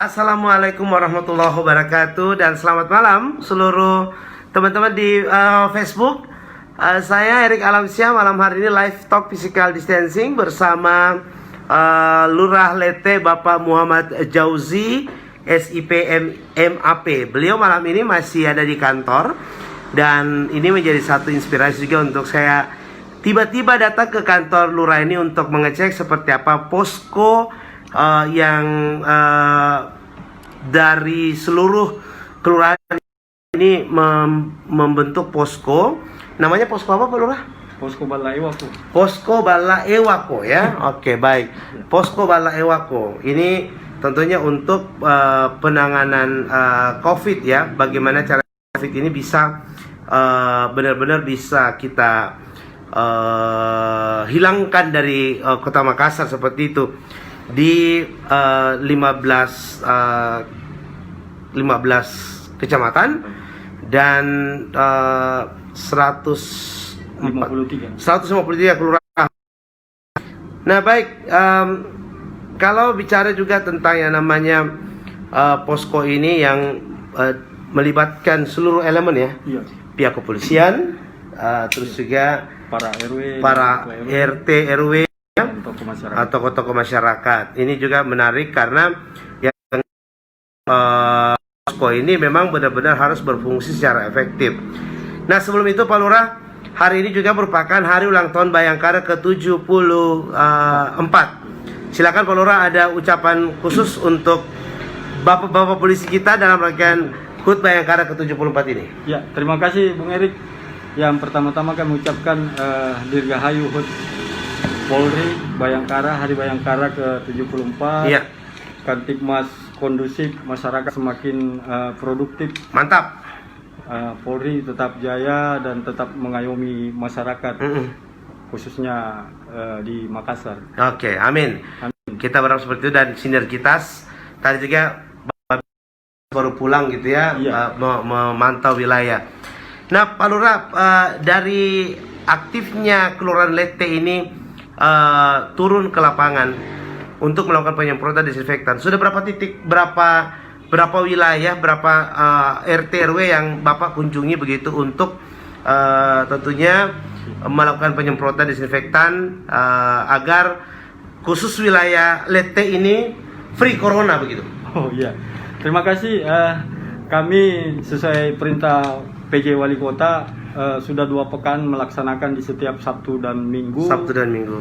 Assalamualaikum warahmatullahi wabarakatuh dan selamat malam seluruh teman-teman di Facebook. Saya Erik Alamsyah, malam hari ini live talk physical distancing bersama Lurah Lete Bapak Muhammad Jauzi SIP MAP. Beliau malam ini masih ada di kantor dan ini menjadi satu inspirasi juga untuk saya tiba-tiba datang ke kantor Lurah ini untuk mengecek seperti apa posko yang dari seluruh kelurahan ini membentuk posko. Namanya posko apa Pak Lurah? Posko Bala Ewako. Posko Bala Ewako ya. Oke, baik. Posko Bala Ewako ini tentunya untuk penanganan COVID ya. Bagaimana cara COVID ini bisa benar-benar bisa kita hilangkan dari Kota Makassar seperti itu. Di 15 kecamatan dan 153 kelurahan. Nah baik, kalau bicara juga tentang yang namanya posko ini yang melibatkan seluruh elemen ya, Iya. Pihak kepolisian, terus juga Para RW, para RT RW atau tokoh masyarakat. Ini juga menarik karena yang posko ini memang benar-benar harus berfungsi secara efektif. Nah sebelum itu Pak Lurah, hari ini juga merupakan hari ulang tahun Bayangkara ke-74. Silakan Pak Lurah, ada ucapan khusus untuk bapak-bapak polisi kita dalam rangkaian HUT Bayangkara ke-74 ini. Ya, terima kasih Bung Erik. Yang pertama-tama kami ucapkan Dirgahayu HUT Polri Bayangkara, Hari Bayangkara ke-74. Iya. Kamtibmas kondusif, masyarakat semakin produktif. Mantap. Polri tetap jaya dan tetap mengayomi masyarakat, khususnya di Makassar. Oke, amin. Kita berharap seperti itu dan sinergitas. Tadi juga baru pulang gitu ya, Iya. memantau wilayah. Nah, Pak Lurah, dari aktifnya Kelurahan Lete ini turun ke lapangan untuk melakukan penyemprotan disinfektan. Sudah berapa titik, berapa wilayah, berapa RT RW yang Bapak kunjungi begitu untuk tentunya melakukan penyemprotan disinfektan agar khusus wilayah Lete ini free corona begitu. Oh iya, terima kasih. Kami sesuai perintah PJ Wali Kota sudah 2 pekan melaksanakan di setiap Sabtu dan Minggu.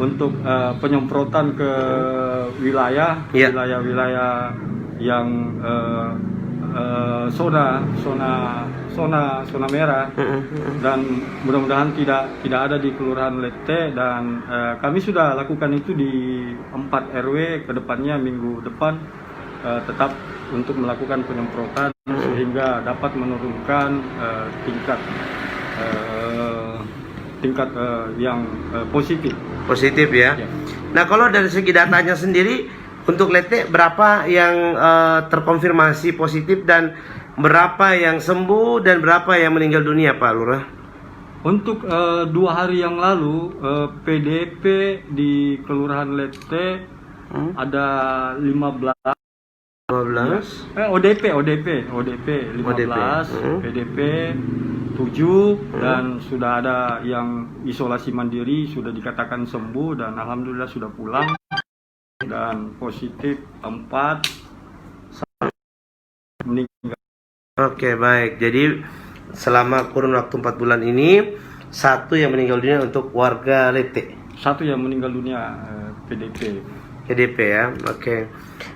Untuk penyemprotan ke wilayah-wilayah yang zona merah, dan mudah-mudahan tidak ada di Kelurahan Lete, dan kami sudah lakukan itu di 4 RW. Kedepannya minggu depan tetap untuk melakukan penyemprotan sehingga dapat menurunkan tingkat yang positif ya. Nah kalau dari segi datanya sendiri untuk Lete berapa yang terkonfirmasi positif dan berapa yang sembuh dan berapa yang meninggal dunia Pak Lurah? Untuk 2 hari yang lalu PDP di Kelurahan Lete ada 15. ODP 15, PDP 7, dan sudah ada yang isolasi mandiri sudah dikatakan sembuh dan alhamdulillah sudah pulang, dan positif 4 meninggal. Oke, baik. Jadi selama kurun waktu 4 bulan ini 1 yang meninggal dunia untuk warga Lete. 1 yang meninggal dunia PDP ya. Oke.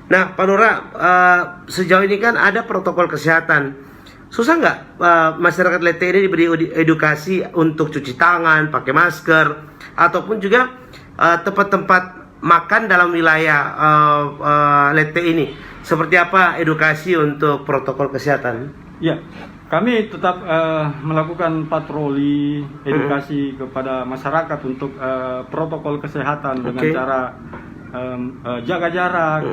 Nah, Pak Lurah, sejauh ini kan ada protokol kesehatan. Susah nggak masyarakat Lete ini diberi edukasi untuk cuci tangan, pakai masker, ataupun juga tempat-tempat makan dalam wilayah Lete ini? Seperti apa edukasi untuk protokol kesehatan? Ya, kami tetap melakukan patroli edukasi kepada masyarakat untuk protokol kesehatan dengan cara jaga jarak,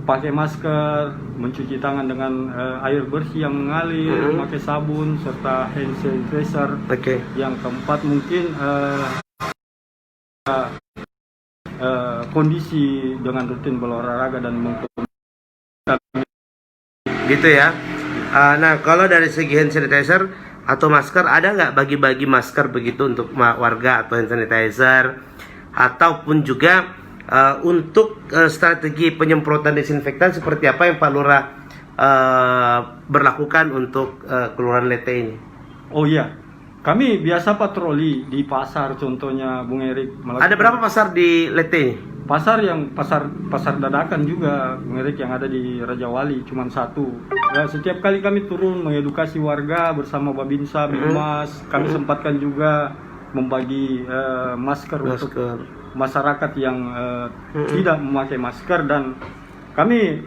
pakai masker, mencuci tangan dengan air bersih yang mengalir, pakai sabun serta hand sanitizer. Yang keempat mungkin kondisi dengan rutin berolahraga dan gitu ya. Nah, kalau dari segi hand sanitizer atau masker, ada nggak bagi-bagi masker begitu untuk warga atau hand sanitizer, ataupun juga untuk strategi penyemprotan desinfektan seperti apa yang Pak Lurah berlakukan untuk Kelurahan Lete ini? Oh iya, kami biasa patroli di pasar, contohnya Bung Erik. Ada berapa pasar di Lete ini? Pasar dadakan juga, Bung Erik, yang ada di Raja Wali cuma satu. Ya, setiap kali kami turun mengedukasi warga bersama Babinsa, Bimas, kami sempatkan juga membagi masker untuk masyarakat yang tidak memakai masker, dan kami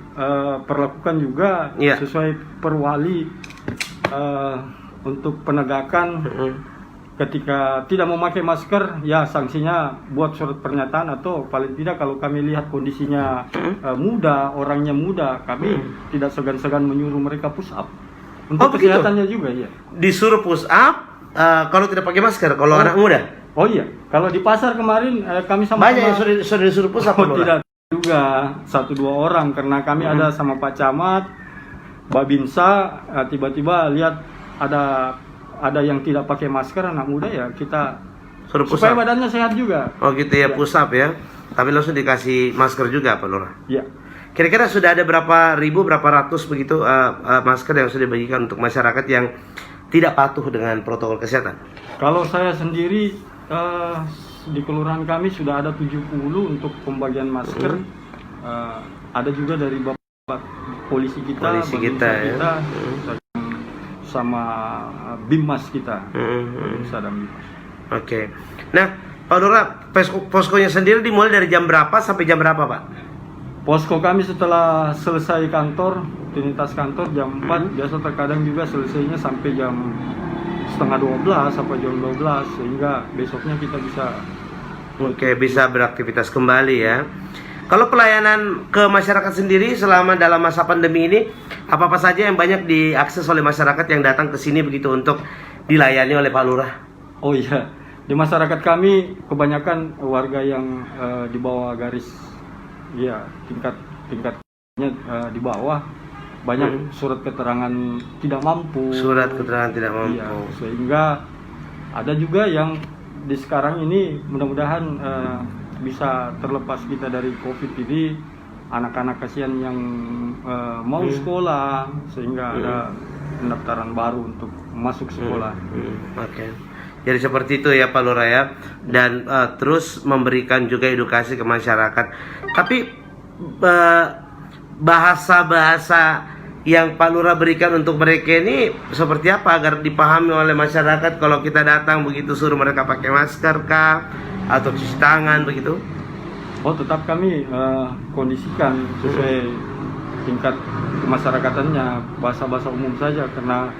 perlakukan juga sesuai perwali untuk penegakan. Ketika tidak memakai masker, ya sanksinya buat surat pernyataan, atau paling tidak kalau kami lihat kondisinya muda, orangnya muda, kami tidak segan-segan menyuruh mereka push up untuk kesehatannya juga. Ya, disuruh push up kalau tidak pakai masker, kalau anak muda. Oh iya, kalau di pasar kemarin kami sama banyak yang sudah disuruh push up. Tidak juga 1-2 orang, karena kami ada sama Pak Camat, Babinsa, tiba-tiba lihat ada yang tidak pakai masker, anak muda, ya kita suruh push supaya up. badannya sehat juga. Oh gitu ya, push up ya. Tapi langsung dikasih masker juga Pak Lurah. Iya. Kira-kira sudah ada berapa ribu, berapa ratus begitu masker yang sudah dibagikan untuk masyarakat yang tidak patuh dengan protokol kesehatan? Kalau saya sendiri di kelurahan kami sudah ada 70 untuk pembagian masker. Ada juga dari Bapak polisi kita ya. Sama Bimas kita. Oke. Nah, Pak Lurah, poskonya sendiri dimulai dari jam berapa sampai jam berapa, Pak? Posko kami setelah selesai kantor, rutinitas kantor jam 4, biasa terkadang juga selesainya sampai jam setengah 12 sampai jam 12, sehingga besoknya kita bisa beraktivitas kembali ya. Kalau pelayanan ke masyarakat sendiri selama dalam masa pandemi ini, apa-apa saja yang banyak diakses oleh masyarakat yang datang ke sini begitu untuk dilayani oleh Pak Lurah? Oh iya, di masyarakat kami kebanyakan warga yang di bawah garis, ya tingkatnya di bawah, banyak surat keterangan tidak mampu. Iya, sehingga ada juga yang di sekarang ini mudah-mudahan bisa terlepas kita dari COVID ini, anak-anak kasihan yang mau sekolah, sehingga ada pendaftaran baru untuk masuk sekolah. Oke. Jadi seperti itu ya Pak Lurah ya, dan terus memberikan juga edukasi ke masyarakat. Tapi bahasa-bahasa yang Pak Lurah berikan untuk mereka ini seperti apa agar dipahami oleh masyarakat kalau kita datang begitu, suruh mereka pakai masker kah atau cuci tangan begitu? Oh, tetap kami kondisikan sesuai tingkat kemasyarakatannya, bahasa-bahasa umum saja, karena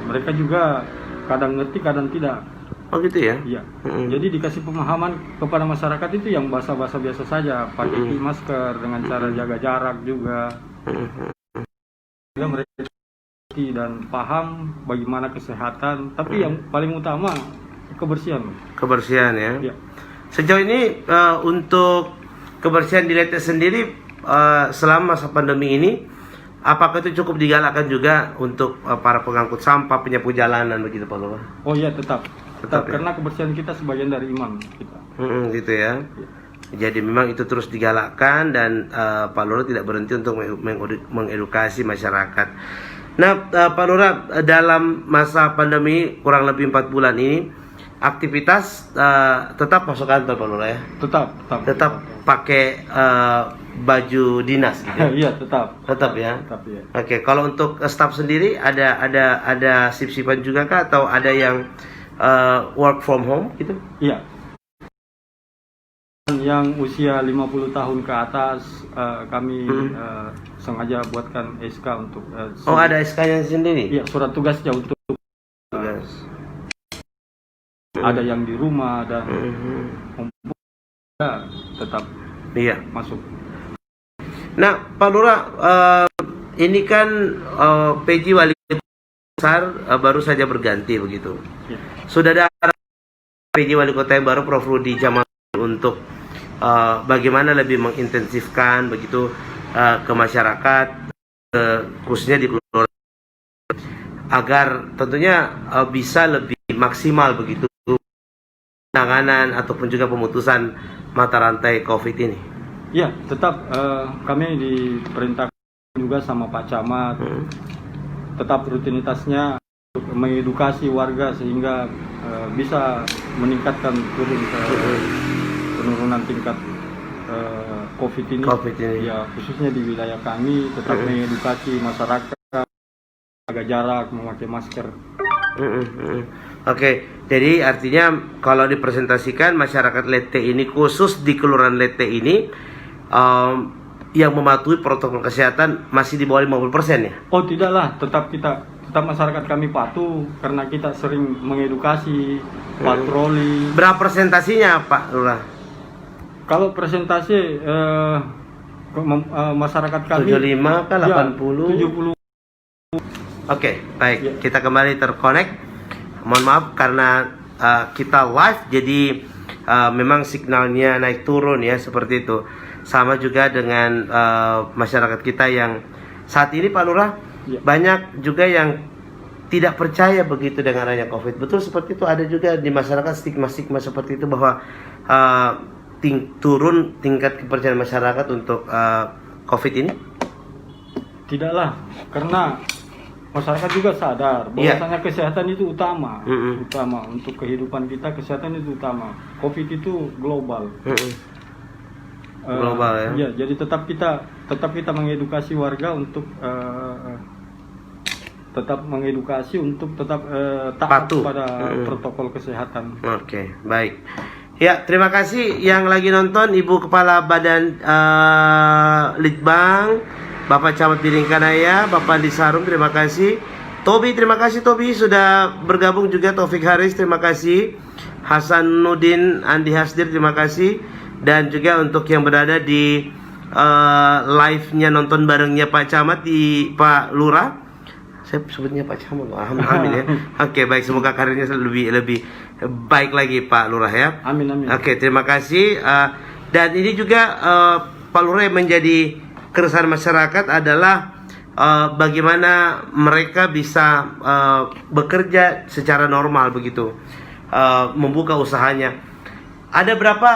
mereka juga kadang ngerti kadang tidak. Oh gitu ya? Iya. Jadi dikasih pemahaman kepada masyarakat itu yang bahasa-bahasa biasa saja, pakai masker dengan cara jaga jarak juga. Mereka ngerti dan paham bagaimana kesehatan, tapi yang paling utama kebersihan. Kebersihan ya. Sejauh ini untuk kebersihan di Lete sendiri selama masa pandemi ini, apakah itu cukup digalakkan juga untuk para pengangkut sampah, penyapu jalanan begitu Pak Lurah? Oh iya, tetap ya? Karena kebersihan kita sebagian dari iman kita. Gitu ya. Jadi memang itu terus digalakkan, dan Pak Lurah tidak berhenti untuk mengedukasi masyarakat. Nah, Pak Lurah, dalam masa pandemi kurang lebih 4 bulan ini, aktivitas tetap masuk kantor Pak Lurah ya? Tetap pakai baju dinas gitu ya? Iya, tetap ya. Oke, kalau untuk staf sendiri ada sip-sipan juga kah, atau ada yang work from home gitu? Iya. Yang usia 50 tahun ke atas kami sengaja buatkan SK untuk ada SK-nya sendiri? Iya, surat tugasnya untuk tugas. Ada yang di rumah dan tetap masuk. Nah, Pak Lurah, ini kan PJ Wali Besar baru saja berganti begitu. Ya. Sudah ada PJ Wali Kota yang baru, Prof. Rudi Jamal, untuk bagaimana lebih mengintensifkan begitu ke masyarakat, khususnya di Kelurahan agar tentunya bisa lebih maksimal begitu penanganan ataupun juga pemutusan mata rantai COVID ini. Ya, tetap kami diperintahkan juga sama Pak Camat, tetap rutinitasnya untuk mengedukasi warga sehingga bisa meningkatkan penurunan tingkat COVID ini. Ya, khususnya di wilayah kami tetap mengedukasi masyarakat jaga jarak, memakai masker. Oke, jadi artinya kalau dipresentasikan masyarakat Lete ini, khusus di Kelurahan Lete ini, yang mematuhi protokol kesehatan masih di bawah 50% ya? Oh tidaklah, tetap masyarakat kami patuh karena kita sering mengedukasi, patroli. Berapa presentasinya Pak Lurah? Kalau presentasi masyarakat kami 75 kan 80? 70. Oke, baik. Ya. Kita kembali terkonek. Mohon maaf karena kita live, jadi memang signalnya naik turun ya, seperti itu. Sama juga dengan masyarakat kita yang saat ini Pak Lurah, ya, banyak juga yang tidak percaya begitu dengan adanya COVID. Betul seperti itu. Ada juga di masyarakat stigma-stigma seperti itu bahwa turun tingkat kepercayaan masyarakat untuk COVID ini. Tidaklah, karena masyarakat juga sadar bahwasanya kesehatan itu utama, utama untuk kehidupan kita. Kesehatan itu utama. COVID itu global. Global ya. Ya, jadi tetap kita mengedukasi warga untuk tetap taat patuh pada protokol kesehatan. Oke, baik. Ya, terima kasih yang lagi nonton, Ibu Kepala Badan Litbang, Bapak Camat Bidingkanaya, Bapak Andi Sarung, terima kasih. Tobi, terima kasih Tobi sudah bergabung juga. Taufik Haris, terima kasih. Hasan Nudin, Andi Hasdir, terima kasih. Dan juga untuk yang berada di live-nya nonton barengnya Pak Camat di Pak Lurah. Saya sebutnya Pak Camat, amin ya. Oke, baik, semoga karirnya lebih baik lagi Pak Lurah ya. Amin, amin. Oke, terima kasih. Dan ini juga Pak Lurah yang menjadi keresahan masyarakat adalah bagaimana mereka bisa bekerja secara normal begitu, membuka usahanya. Ada berapa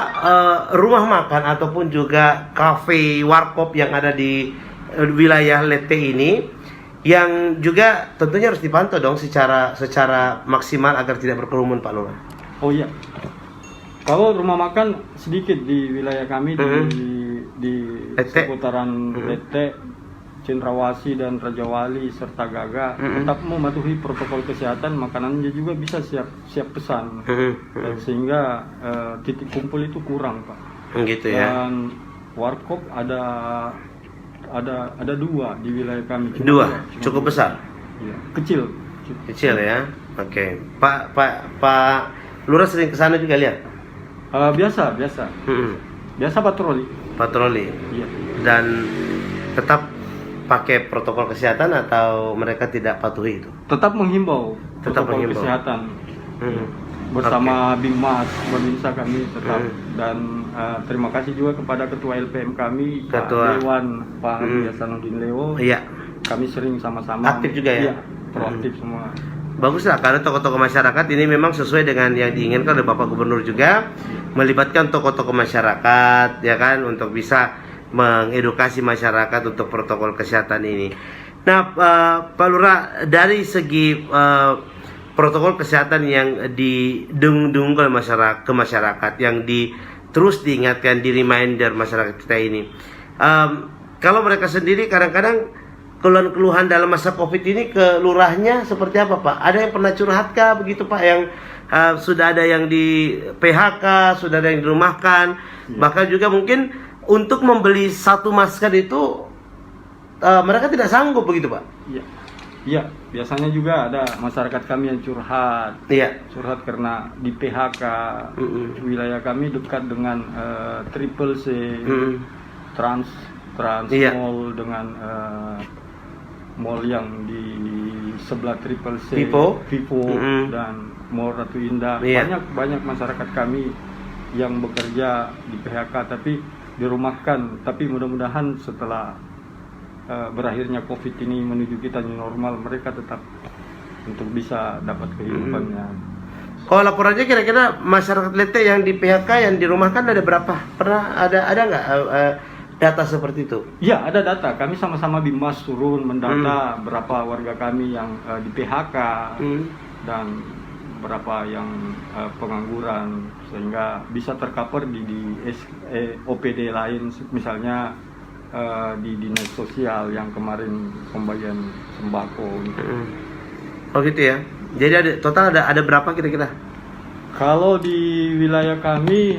rumah makan ataupun juga kafe, warkop yang ada di wilayah Lete ini, yang juga tentunya harus dipantau dong secara maksimal agar tidak berkerumun Pak Lurah. Oh iya. Kalau rumah makan sedikit di wilayah kami di seputaran Lete, Cendrawasih dan Rajawali serta Gaga tetap mematuhi protokol kesehatan. Makanannya juga bisa siap pesan, sehingga titik kumpul itu kurang Pak. Gitu ya. Dan warkop ada 2 di wilayah kami. Dua, cukup besar. Iya, kecil ya. Oke. Pak Lurah sering ke sana juga lihat? Biasa patroli. Iya. Dan tetap pakai protokol kesehatan atau mereka tidak patuhi itu? Tetap menghimbau protokol kesehatan. Bersama Bingmas, Babinsa kami tetap. Dan terima kasih juga kepada Ketua LPM kami, Pak Dewan, Pak Hasanudin Leo. Iya. Kami sering sama-sama. Aktif juga ya? Iya, proaktif semua. Baguslah, karena tokoh-tokoh masyarakat ini memang sesuai dengan yang diinginkan oleh Bapak Gubernur juga, melibatkan tokoh-tokoh masyarakat ya kan, untuk bisa mengedukasi masyarakat untuk protokol kesehatan ini. Nah, Pak Lurah, dari segi protokol kesehatan yang didengung-dengungkan ke masyarakat, yang terus diingatkan, di reminder masyarakat kita ini, kalau mereka sendiri kadang-kadang keluhan-keluhan dalam masa COVID ini ke lurahnya seperti apa Pak? Ada yang pernah curhat kah begitu Pak, yang sudah ada yang di PHK, sudah ada yang dirumahkan, bahkan juga mungkin untuk membeli satu masker itu mereka tidak sanggup begitu Pak? Iya, biasanya juga ada masyarakat kami yang curhat. Iya. Curhat karena di PHK. Wilayah kami dekat dengan Triple C, Trans Mall dengan mall yang di sebelah Triple C, Vivo, dan Mall Ratu Indah. Banyak masyarakat kami yang bekerja di PHK tapi dirumahkan. Tapi mudah-mudahan setelah berakhirnya COVID ini menuju kita new normal, mereka tetap untuk bisa dapat kehidupannya. Kalau laporannya kira-kira masyarakat Lete yang di PHK yang dirumahkan ada berapa? Pernah ada nggak data seperti itu? Ya, ada data. Kami sama-sama Bimas turun mendata berapa warga kami yang di PHK dan berapa yang pengangguran, sehingga bisa tercover di OPD lain, misalnya di dinas sosial yang kemarin pembagian sembako. Oh gitu ya. Jadi total ada berapa kira-kira? Kalau di wilayah kami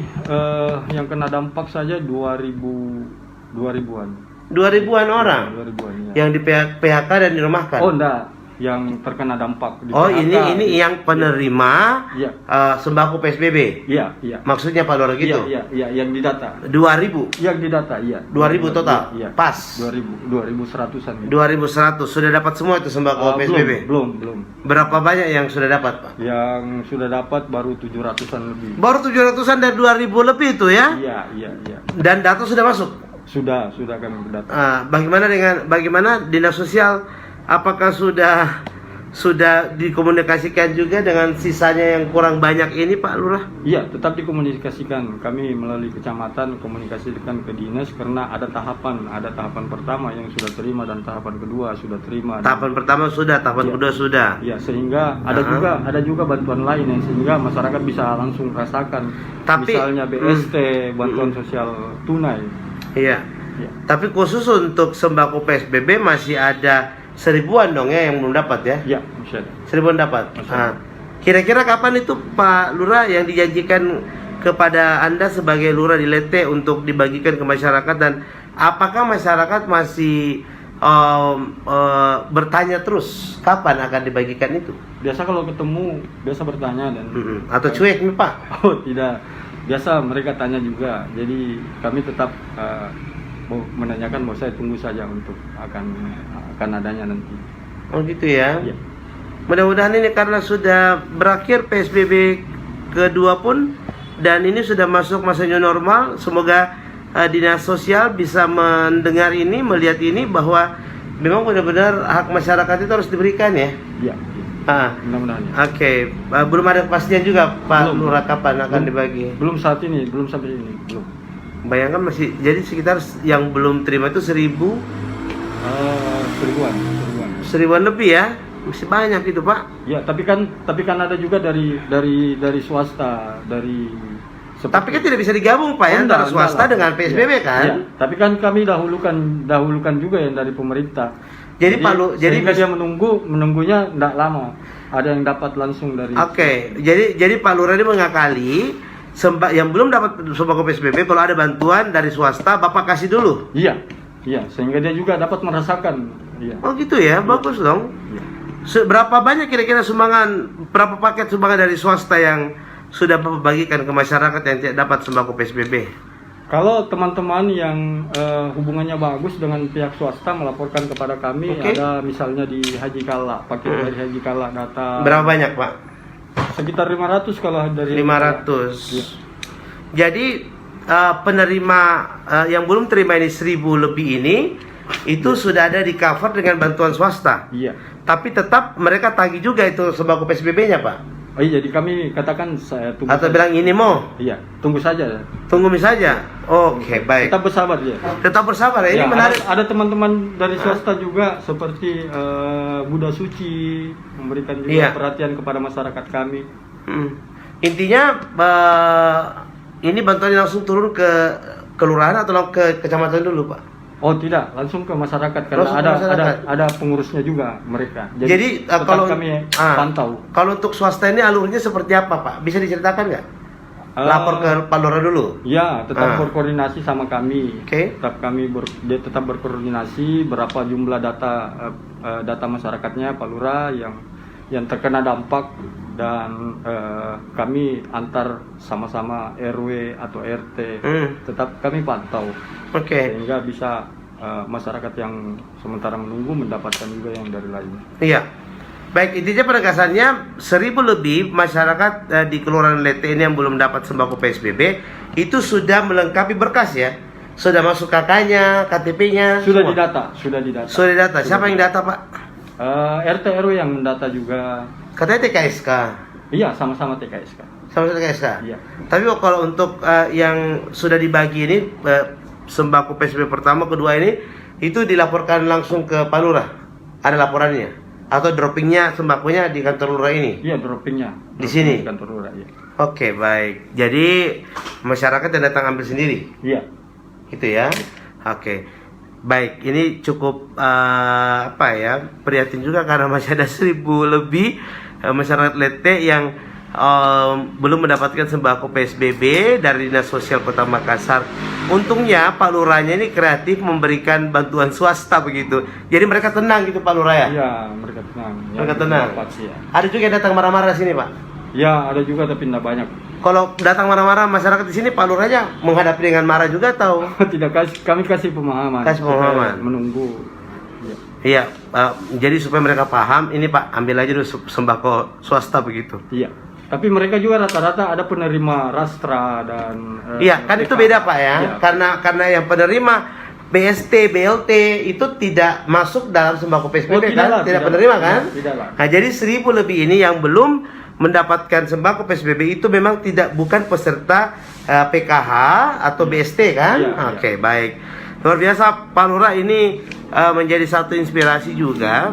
yang kena dampak saja 2000-an. 2000-an orang 2000-an, ya. yang di PHK dan dirumahkan. Oh enggak, yang terkena dampak di Oh, PHK. ini yang penerima Iya. sembako PSBB. Iya, iya. Maksudnya Pak Lurah gitu. Iya, yang didata. 2000. Yang didata, iya. 2000 total. Iya. Pas. 2100-an. 2100 sudah dapat semua itu sembako PSBB. Belum. Berapa banyak yang sudah dapat, Pak? Yang sudah dapat baru 700-an lebih. Baru 700-an dari 2000 lebih itu ya? Iya. Dan data sudah masuk. Sudah kami berdata. Bagaimana dinas sosial, apakah sudah dikomunikasikan juga dengan sisanya yang kurang banyak ini, Pak Lurah? Iya, tetap dikomunikasikan. Kami melalui kecamatan komunikasikan ke dinas karena ada tahapan pertama yang sudah terima dan tahapan kedua sudah terima. Tahapan pertama sudah, tahapan kedua sudah. Iya, sehingga ada juga bantuan lain yang sehingga masyarakat bisa langsung rasakan. Tapi misalnya BST, bantuan sosial tunai. Iya. Iya. Tapi khusus untuk sembako PSBB masih ada 1000-an dong ya yang belum dapat ya? Iya, masih ada. 1000-an dapat. Masih ada. Kira-kira kapan itu Pak Lurah yang dijanjikan kepada Anda sebagai Lurah di Lete untuk dibagikan ke masyarakat, dan apakah masyarakat masih bertanya terus kapan akan dibagikan itu? Biasa kalau ketemu biasa bertanya dan Atau cuek nih Pak? Oh, tidak. Biasa mereka tanya juga. Jadi kami tetap mau menanyakan, bahwa saya tunggu saja untuk akan adanya nanti. Oh gitu ya. Iya. Mudah-mudahan ini karena sudah berakhir PSBB kedua pun, dan ini sudah masuk masa new normal, semoga dinas sosial bisa mendengar ini, melihat ini, bahwa memang benar-benar hak masyarakat itu harus diberikan ya. Iya. Mudah-mudahan. Oke. Belum ada kepastian juga Pak Lurah kapan akan dibagi? Belum saat ini, belum sampai ini, belum. Bayangkan masih, jadi sekitar yang belum terima itu 1000 1000-an lebih ya. Masih banyak itu Pak. Ya, tapi kan ada juga dari swasta, dari Tapi kan tidak bisa digabung Pak ya, antara swasta dengan PSBB kan? Ya, tapi kan kami dahulukan juga yang dari pemerintah. Jadi sehingga dia menunggunya tidak lama. Ada yang dapat langsung dari. Oke. Jadi Pak Lurah ini mengakali yang belum dapat sembako PSBB, kalau ada bantuan dari swasta Bapak kasih dulu. Iya, sehingga dia juga dapat merasakan. Iya. Oh gitu ya, bagus dong. Iya. Berapa banyak kira-kira berapa paket sumbangan dari swasta yang sudah Bapak bagikan ke masyarakat yang tidak dapat sembako PSBB? Kalau teman-teman yang hubungannya bagus dengan pihak swasta melaporkan kepada kami, ada misalnya di Haji Kala, paket dari Haji Kala data. Berapa banyak Pak? Sekitar 500 kalau dari 500. Ya. Jadi penerima yang belum terima ini 1000 lebih ini itu sudah ada di cover dengan bantuan swasta. Iya. Tapi tetap mereka tagih juga itu sembako PSBB-nya Pak. Oh iya, jadi kami katakan saya tunggu. Atau saja. bilang ini mau? Iya, tunggu saja. Tunggu saja. Oke, baik. Tetap bersabar ya. Tetap bersabar ya. Ini menarik. Ada teman-teman dari swasta juga seperti Buddha Suci memberikan juga perhatian kepada masyarakat kami. Intinya ini bantuan langsung turun ke kelurahan atau ke kecamatan dulu Pak? Oh tidak, langsung ke masyarakat karena ada pengurusnya juga mereka. Jadi kalau kami pantau. Kalau untuk swasta ini alurnya seperti apa Pak? Bisa diceritakan nggak? Lapor ke Pak Lurah dulu. Ya, tetap berkoordinasi sama kami. Oke. Dia tetap berkoordinasi berapa jumlah data masyarakatnya Pak Lurah yang terkena dampak, dan kami antar sama-sama RW atau RT tetap kami pantau. Sehingga bisa masyarakat yang sementara menunggu mendapatkan juga yang dari lain. Iya. Baik, intinya penegasannya 1000 lebih masyarakat di Kelurahan Lete ini yang belum dapat sembako PSBB itu sudah melengkapi berkas ya. Sudah masuk KK-nya, KTP-nya. Sudah didata. Siapa yang data Pak? RT RW yang mendata juga. Katanya TKSK. Iya, sama-sama TKSK. Sama TKSK. Iya. Tapi kalau untuk yang sudah dibagi ini sembako PSBB pertama, kedua ini itu dilaporkan langsung ke Pak Lurah. Ada laporannya atau droppingnya sembakonya di kantor Lurah ini? Iya, droppingnya Di sini? di kantor Lurah, iya. Oke, baik. Jadi masyarakat yang datang ambil sendiri? Iya. Gitu ya. Oke. Baik, ini cukup prihatin juga karena masih ada 1.000 lebih masyarakat Lete yang belum mendapatkan sembako PSBB dari Dinas Sosial Kota Makassar. Untungnya Pak Lurahnya ini kreatif memberikan bantuan swasta begitu. Jadi mereka tenang gitu Pak Lurah ya? Iya, mereka tenang. Mereka tenang. Ya. Ada juga yang datang marah-marah sini Pak? Ya, ada juga tapi tidak banyak. Kalau datang marah-marah masyarakat di sini, Pak Lurahnya menghadapi dengan marah juga atau? Tidak, kami kasih pemahaman. Kasih pemahaman. Menunggu. Ya. Iya, jadi supaya mereka paham, ini Pak ambil aja dulu sembako swasta begitu. Iya. Tapi mereka juga rata-rata ada penerima rastra dan. Iya, kan itu beda Pak ya. Ya. Karena yang penerima BST, BLT itu tidak masuk dalam sembako PSBB kan? Tidak penerima kan? Tidaklah. Nah, jadi 1.000 lebih ini yang belum mendapatkan sembako PSBB itu memang bukan peserta PKH atau BST kan? Ya, Oke, baik. Luar biasa Pak Lurah ini menjadi satu inspirasi juga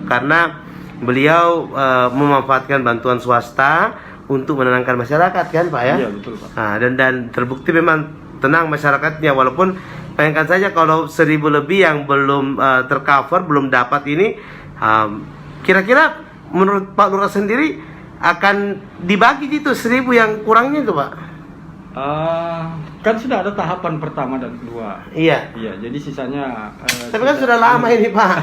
karena beliau memanfaatkan bantuan swasta untuk menenangkan masyarakat kan Pak ya? Iya, betul Pak. Nah, dan terbukti memang tenang masyarakatnya, walaupun bayangkan saja kalau 1.000 lebih yang belum tercover, belum dapat ini, kira-kira menurut Pak Lurah sendiri akan dibagi gitu 1.000 yang kurangnya itu Pak? Kan sudah ada tahapan pertama dan kedua. Iya. Iya, jadi sisanya. Tapi kan sudah lama ini Pak.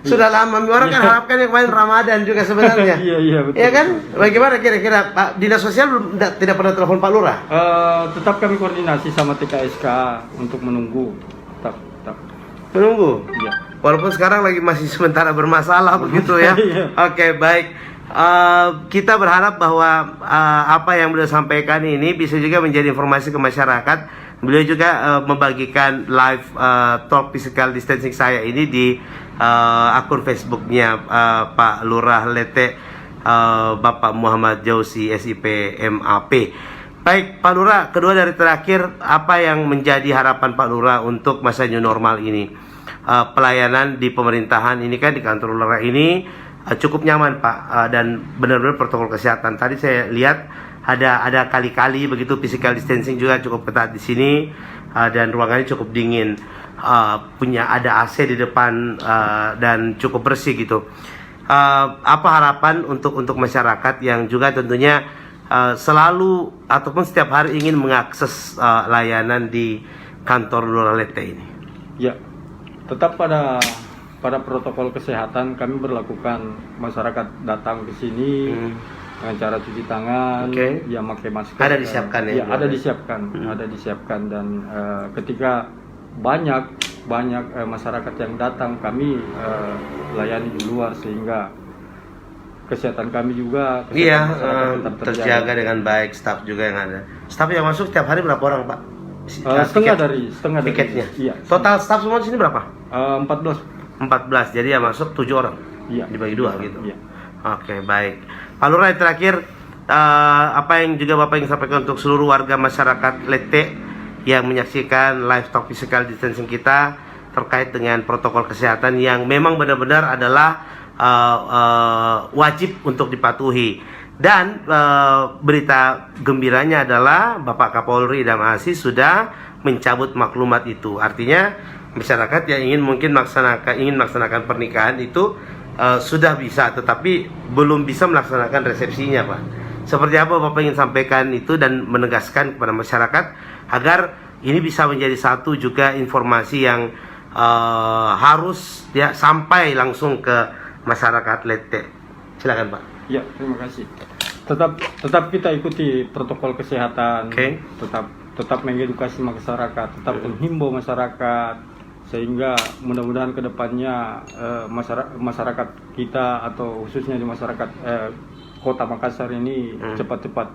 Sudah lama. Orang kan harapkan yang kemarin Ramadan juga sebenarnya. Iya betul. Iya kan? Bagaimana kira-kira Pak Dinas Sosial tidak pernah telepon Pak Lurah? Tetap kami koordinasi sama TKSK untuk menunggu. Tetap. Menunggu. Iya. Walaupun sekarang lagi masih sementara bermasalah begitu ya. Iya. Oke, baik. Kita berharap bahwa apa yang beliau sampaikan ini bisa juga menjadi informasi ke masyarakat. Beliau juga membagikan live talk physical distancing saya ini di akun Facebooknya Pak Lurah Lete, Bapak Muhammad Jauzi SIP MAP. Baik Pak Lurah, kedua dari terakhir, apa yang menjadi harapan Pak Lurah untuk masa new normal ini? Pelayanan di pemerintahan ini kan, di kantor Lurah ini cukup nyaman Pak, dan benar-benar protokol kesehatan. Tadi saya lihat ada kali-kali begitu, physical distancing juga cukup ketat di sini, dan ruangannya cukup dingin, punya ada AC di depan, dan cukup bersih gitu. Apa harapan untuk masyarakat yang juga tentunya selalu ataupun setiap hari ingin mengakses layanan di kantor Lurah Lete ini? Ya, tetap pada protokol kesehatan. Kami berlakukan masyarakat datang ke sini dengan cara cuci tangan, ya pakai masker. Ada disiapkan ya? Ya, ada disiapkan dan ketika banyak masyarakat yang datang, kami layani di luar sehingga kesehatan kami juga tetap terjaga dengan baik. Staf juga yang ada. Staf yang masuk setiap hari berapa orang Pak? Setengah dari tiketnya. Iya. Total staf semua di sini berapa? 14. Jadi ya masuk 7 orang. Iya. Dibagi 2 gitu. Iya. Oke, baik. Pak Lurah, terakhir apa yang juga Bapak ingin sampaikan untuk seluruh warga masyarakat Lete yang menyaksikan live talk physical distancing kita terkait dengan protokol kesehatan yang memang benar-benar adalah wajib untuk dipatuhi. Dan berita gembiranya adalah Bapak Kapolri Idam Aziz sudah mencabut maklumat itu. Artinya masyarakat yang ingin melaksanakan pernikahan itu sudah bisa, tetapi belum bisa melaksanakan resepsinya Pak. Seperti apa Bapak ingin sampaikan itu dan menegaskan kepada masyarakat agar ini bisa menjadi satu juga informasi yang harus ya sampai langsung ke masyarakat Lete. Silakan Pak. Ya, terima kasih. Tetap kita ikuti protokol kesehatan. Tetap mengedukasi masyarakat, tetap menghimbau masyarakat, sehingga mudah-mudahan kedepannya masyarakat kita atau khususnya di masyarakat Kota Makassar ini cepat-cepat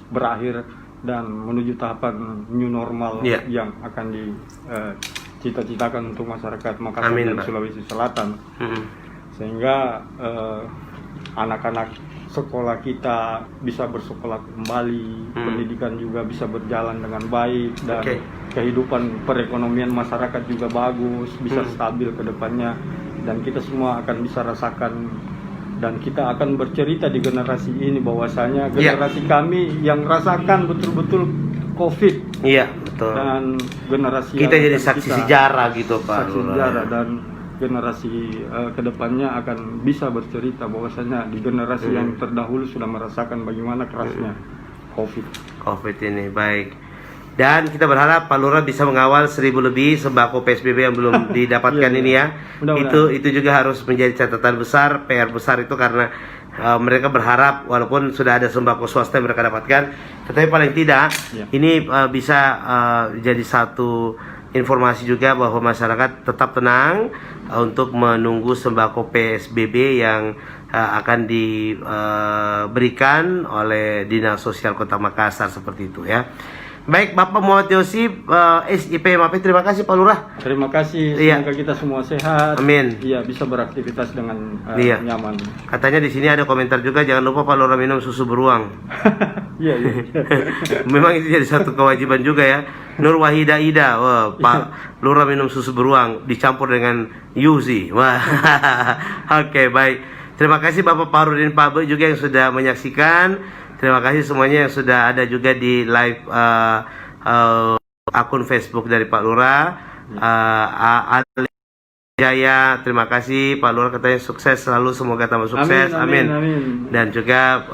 berakhir dan menuju tahapan new normal yang akan cita-citakan untuk masyarakat Makassar Amin, dan Pak. Sulawesi Selatan, Mm-mm. sehingga anak-anak sekolah kita bisa bersekolah kembali, pendidikan juga bisa berjalan dengan baik, dan Oke. kehidupan perekonomian masyarakat juga bagus, bisa stabil ke depannya, dan kita semua akan bisa rasakan, dan kita akan bercerita di generasi ini bahwasanya Iya. generasi kami yang rasakan betul-betul COVID, Iya, betul. dan generasi Kita yang jadi akan saksi kita- sejarah gitu, Pak saksi Lurah. sejarah, dan generasi kedepannya akan bisa bercerita bahwasanya di generasi yang terdahulu sudah merasakan bagaimana kerasnya COVID. ini baik. Dan kita berharap Pak Lurah bisa mengawal 1.000 lebih sembako PSBB yang belum didapatkan Iya, ini ya. mudah-mudahan. Itu juga harus menjadi catatan besar, PR besar itu, karena mereka berharap walaupun sudah ada sembako swasta yang mereka dapatkan, tetapi paling tidak Iya. ini bisa jadi satu informasi juga bahwa masyarakat tetap tenang untuk menunggu sembako PSBB yang akan diberikan oleh Dinas Sosial Kota Makassar seperti itu ya. Baik, Bapak Muhammad Yosi, SIP MAP, terima kasih Pak Lurah. Terima kasih, Iya. semoga kita semua sehat. Amin. Iya, bisa beraktivitas dengan Iya. nyaman. Katanya di sini ada komentar juga, jangan lupa Pak Lurah minum susu beruang. Iya, iya. Memang itu jadi satu kewajiban juga ya. Nur Wahida Ida, wah, Pak Lurah minum susu beruang dicampur dengan Yuzi. Wah, oke, baik. Terima kasih Bapak Parudin Pabe juga yang sudah menyaksikan. Terima kasih semuanya yang sudah ada juga di live akun Facebook dari Pak Lurah. Ali Jaya, terima kasih Pak Lurah, katanya sukses selalu, semoga tambah sukses. Amin. Amin. Dan juga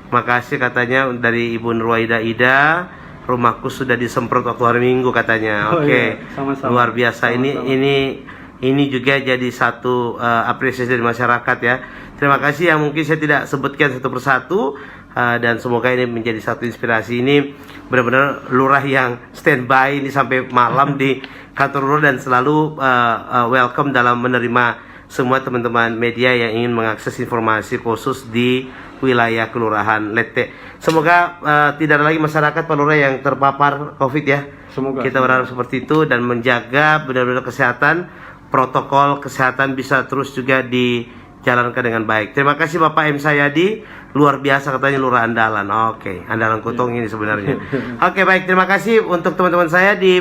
makasih katanya dari Ibu Nurwaida Ida, rumahku sudah disemprot waktu hari Minggu katanya. Oh, Oke, iya. Sama-sama. luar biasa. Sama-sama. Ini juga jadi satu apresiasi dari masyarakat ya. Terima kasih yang mungkin saya tidak sebutkan satu persatu, dan semoga ini menjadi satu inspirasi. Ini benar-benar lurah yang standby ini sampai malam di kantor lurah, dan selalu welcome dalam menerima semua teman-teman media yang ingin mengakses informasi khusus di wilayah Kelurahan Lete. Semoga tidak ada lagi masyarakat Pak Lurah yang terpapar COVID ya. Semoga. Kita berharap seperti itu, dan menjaga benar-benar kesehatan, protokol kesehatan bisa terus juga dijalankan dengan baik. Terima kasih Bapak M. Sayadi, luar biasa katanya lurah andalan. Oke, andalan Kutong ini sebenarnya. Oke, baik, terima kasih untuk teman-teman saya di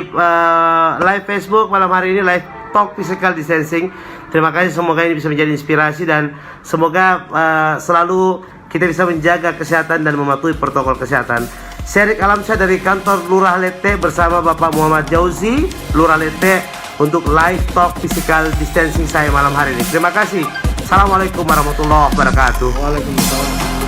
live Facebook malam hari ini, live talk physical distancing. Terima kasih, semoga ini bisa menjadi inspirasi, dan semoga selalu kita bisa menjaga kesehatan dan mematuhi protokol kesehatan. Erik Alamsyah dari kantor Lurah Lete bersama Bapak Muhammad Jauzi, Lurah Lete, untuk live talk physical distancing saya malam hari ini. Terima kasih. Assalamualaikum warahmatullahi wabarakatuh. Waalaikumsalam.